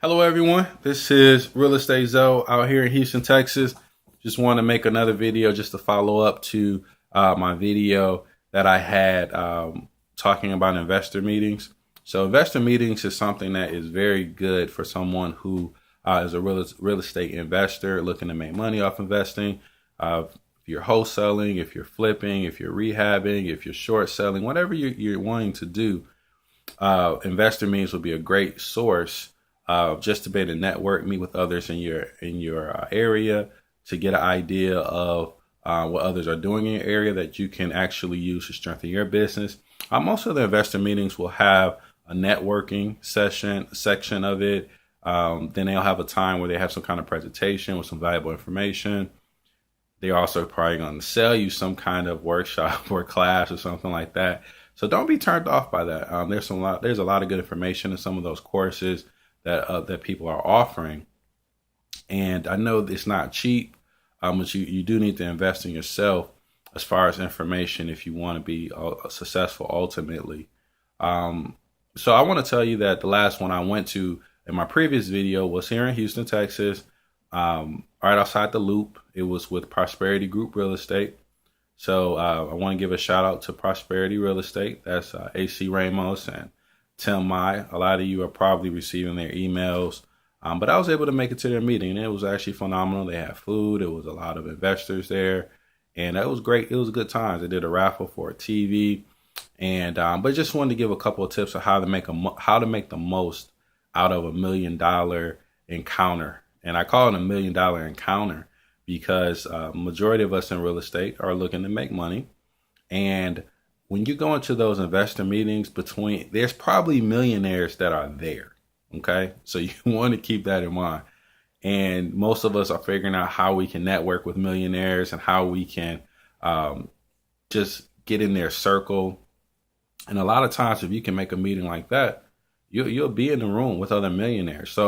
Hello, everyone. This is Real Estate Zoe out here in Houston, Texas. Just want to make another video just to follow up to my video that I had talking about investor meetings. So investor meetings is something that is very good for someone who is a real estate investor looking to make money off investing. If you're wholesaling, if you're flipping, if you're rehabbing, if you're short selling, whatever you're wanting to do, investor meetings will be a great source just to be able to network, meet with others in your area to get an idea of what others are doing in your area that you can actually use to strengthen your business. Most of the investor meetings will have a networking section of it. Then they'll have a time where they have some kind of presentation with some valuable information. They're also probably going to sell you some kind of workshop or class or something like that. So don't be turned off by that. There's a lot of good information in some of those courses that people are offering. And I know it's not cheap, but you do need to invest in yourself as far as information if you want to be successful ultimately. So I want to tell you that the last one I went to in my previous video was here in Houston, Texas, right outside the Loop. It was with Prosperity Group Real Estate. So I want to give a shout out to Prosperity Real Estate. That's AC Ramos and Tim Mai. A lot of you are probably receiving their emails, but I was able to make it to their meeting, and it was actually phenomenal. They had food. It was a lot of investors there, and it was great. It was good times. They did a raffle for a TV, and but just wanted to give a couple of tips of how to make the most out of $1 million encounter. And I call it $1 million encounter because majority of us in real estate are looking to make money. And when you go into those investor meetings, there's probably millionaires that are there. Okay. So you want to keep that in mind. And most of us are figuring out how we can network with millionaires and how we can just get in their circle. And a lot of times, if you can make a meeting like that, you'll be in the room with other millionaires.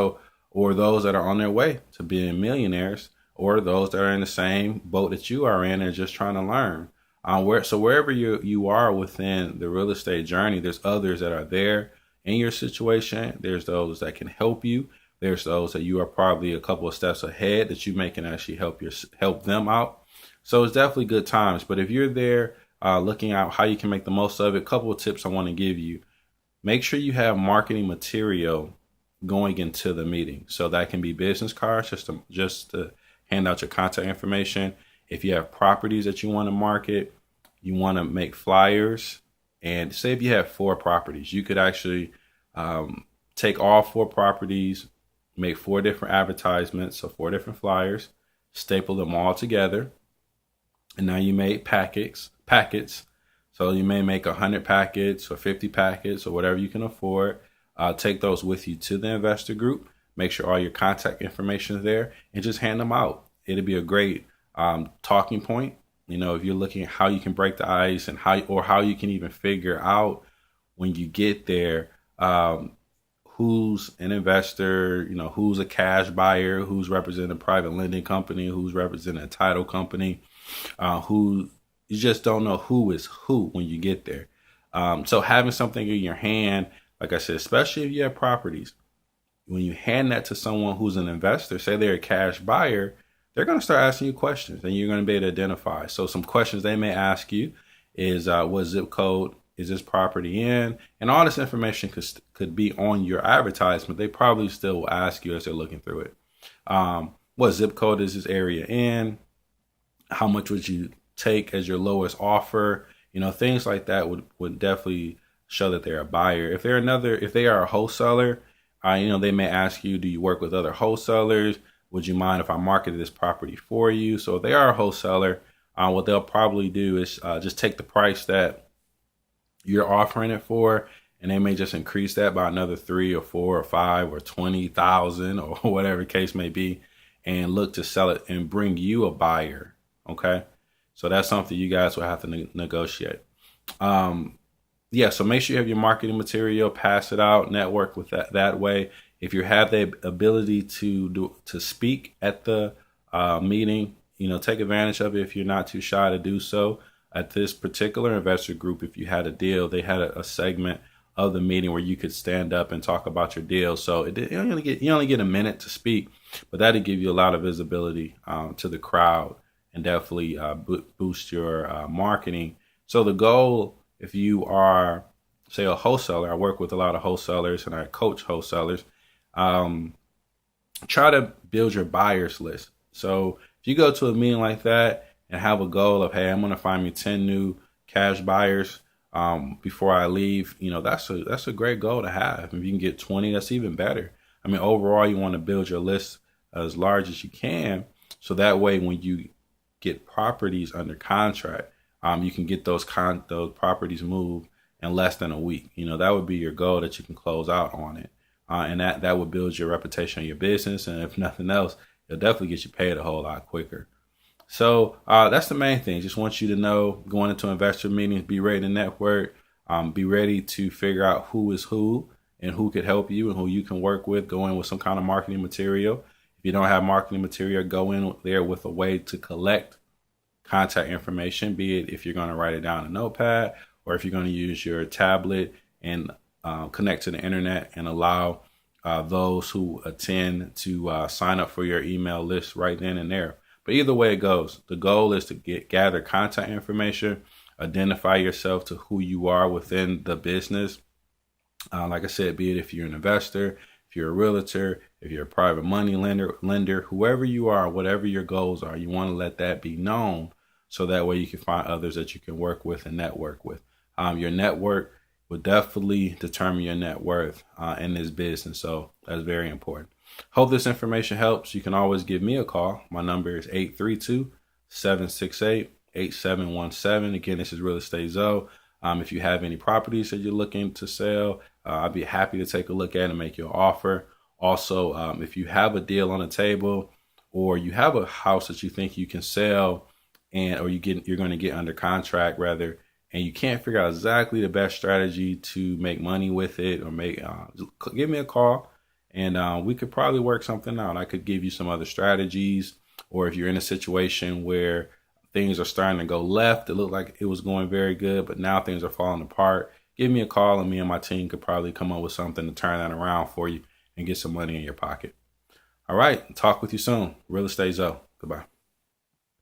Or those that are on their way to being millionaires, or those that are in the same boat that you are in and just trying to learn. Wherever you are within the real estate journey, there's others that are there in your situation. There's those that can help you. There's those that you are probably a couple of steps ahead that you can actually help them out. So it's definitely good times. But if you're there looking at how you can make the most of it, a couple of tips I want to give you. Make sure you have marketing material going into the meeting. So that can be business cards, just to hand out your contact information. If you have properties that you want to market, you want to make flyers. And say if you have 4 properties, you could actually take all 4 properties, make 4 different advertisements, so 4 different flyers, staple them all together. And now you made packets. So you may make 100 packets or 50 packets or whatever you can afford. Take those with you to the investor group. Make sure all your contact information is there and just hand them out. It'll be a great talking point. You know, if you're looking at how you can break the ice and how you can even figure out when you get there, who's an investor, who's a cash buyer, who's representing a private lending company, who's representing a title company, who you just don't know who is who when you get there. So having something in your hand, like I said, especially if you have properties, when you hand that to someone who's an investor, say they're a cash buyer, they're going to start asking you questions and you're going to be able to identify. So some questions they may ask you is what zip code is this property in? And all this information could be on your advertisement. They probably still will ask you as they're looking through it. What zip code is this area in? How much would you take as your lowest offer? Things like that would definitely show that they're a buyer. If they are a wholesaler, they may ask you, do you work with other wholesalers? Would you mind if I marketed this property for you? So if they are a wholesaler, what they'll probably do is just take the price that you're offering it for, and they may just increase that by another 3 or 4 or 5 or 20,000 or whatever the case may be, and look to sell it and bring you a buyer. Okay, so that's something you guys will have to negotiate. So make sure you have your marketing material, pass it out, network with that way. If you have the ability to speak at the meeting, take advantage of it if you're not too shy to do so. At this particular investor group, if you had a deal, they had a segment of the meeting where you could stand up and talk about your deal. So you only get a minute to speak, but that'll give you a lot of visibility to the crowd and definitely boost your marketing. So the goal, if you are, say, a wholesaler, I work with a lot of wholesalers and I coach wholesalers, try to build your buyers list. So if you go to a meeting like that and have a goal of, hey, I'm going to find me 10 new cash buyers before I leave, that's a great goal to have. If you can get 20, that's even better. I mean, overall, you want to build your list as large as you can. So that way, when you get properties under contract, you can get those properties moved in less than a week. That would be your goal, that you can close out on it. And that would build your reputation of your business. And if nothing else, it'll definitely get you paid a whole lot quicker. So that's the main thing. Just want you to know, going into investor meetings, be ready to network, be ready to figure out who is who and who could help you and who you can work with. Go in with some kind of marketing material. If you don't have marketing material, go in there with a way to collect contact information, be it if you're going to write it down in a notepad or if you're going to use your tablet and connect to the internet and allow those who attend to sign up for your email list right then and there. But either way it goes, the goal is to gather contact information, identify yourself to who you are within the business. Like I said, be it if you're an investor, if you're a realtor, if you're a private money lender, whoever you are, whatever your goals are, you want to let that be known so that way you can find others that you can work with and network with. Your network will definitely determine your net worth in this business. So that's very important. Hope this information helps. You can always give me a call. My number is 832-768-8717. Again, this is Real Estate Zoe. If you have any properties that you're looking to sell, I'd be happy to take a look at and make you an offer. Also, if you have a deal on the table or you have a house that you think you can sell or you're going to get under contract rather, and you can't figure out exactly the best strategy to make money with it or give me a call. And we could probably work something out. I could give you some other strategies, or if you're in a situation where things are starting to go left, it looked like it was going very good, but now things are falling apart, give me a call and me and my team could probably come up with something to turn that around for you and get some money in your pocket. All right. Talk with you soon. Real Estate Zoe. Goodbye.